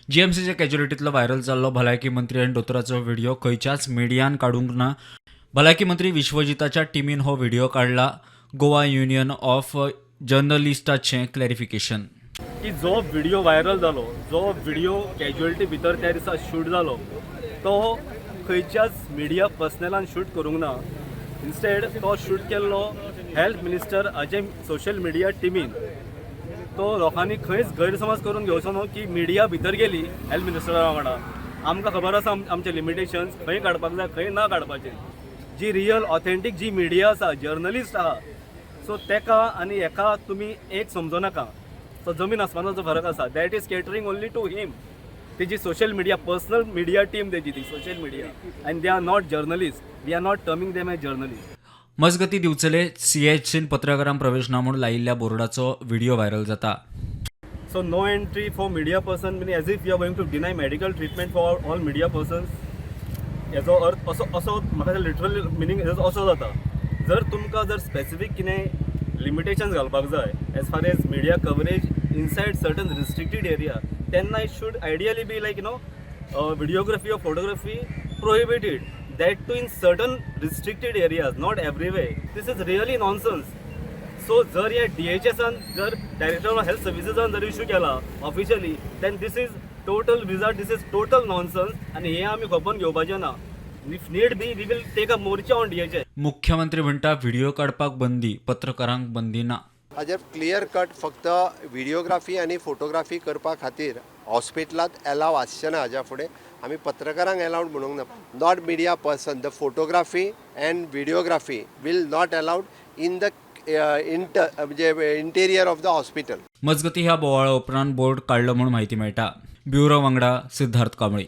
जीएमसीच्या कॅज्युलिटीतलो viral जाल्लो भलायकी मंत्री आनी दोतोराचो व्हिडिओ खंयच्याच मिडियान काडूंक ना. भलायकी मंत्री विश्वजिताच्या टिमीन हो व्हिडिओ काडला. गोवा युनियन ऑफ जर्नलिस्टाचें क्लॅरिफिकेशन की जो व्हिडिओ व्हायरल जालो, जो व्हिडिओ कॅज्युअलिटी भितर त्या दिसा शूट जालो, तो खंयच्याच मिडिया पर्सनलान शूट करूंक ना. इन्स्टेड तो शूट केल्लो हेल्थ मिनिस्टर हाजे सोशल मिडिया टिमीन. तो लोकांनी खंयच गैरसमज करून घेवचो न्हू की मिडिया भितर गेली हेल्थ मिनिस्टरा वांगडा. आमकां खबर आसा आमचे लिमिटेशन्स खंय काडपाक जाय खंय ना काडपाचें. जी रियल ऑथेंटीक जी मिडिया आसा, जर्नलिस्ट आहा, सो तेका आनी हेका तुमी एक समजो नाका. सो जमीन आसमानाचो फरक आसा. That is catering only to him. Teji social media personal media team Teji ती social media, and they are not journalist. We are not terming them as journalist. मजगती दिवचले सीएचसीन पत्रकारांक प्रवेश ना म्हूण लायिल्ल्या बोर्डाचो व्हिडिओ व्हायरल जाता. So no entry for media person, meaning as if you are going to deny medical treatment for all media persons. याचो अर्थ असो म्हाका लिटरल मिनींग असो जाता. जर तुमकां जर स्पेसिफीक कितें लिमिटेशन्स घालपाक जाय as far as media coverage inside certain restricted area, तेन्ना it should ideally be like videography or photography prohibited. That too in certain restricted areas, not everywhere. This is really nonsense. So जर या DHSन जर director of health सर्विसेसान जर issue केला officially, then this is total wizard, this is total nonsense. आनी हे आमी खपोवन घेवपाचें ना. If need be we will take a morcha on DHS. मुख्यमंत्री म्हणटा व्हिडिओ काडपाक बंदी, पत्रकारांक बंदी ना. हाजेर क्लियर कट फक्त व्हिडिओग्राफी आनी फोटोग्राफी करपा खातीर हॉस्पिटलांत एलाव आसचें ना. हाज्या फुडें आमी पत्रकारांक एलावड म्हणूंक ना. Not media person, the photography and videography will not allowed in the interior of the hospital. मजगती ह्या बोवाळा उपरांत बोर्ड काडलो म्हूण म्हायती मेळटा. ब्युरो वांगडा सिद्धार्थ कांबळी.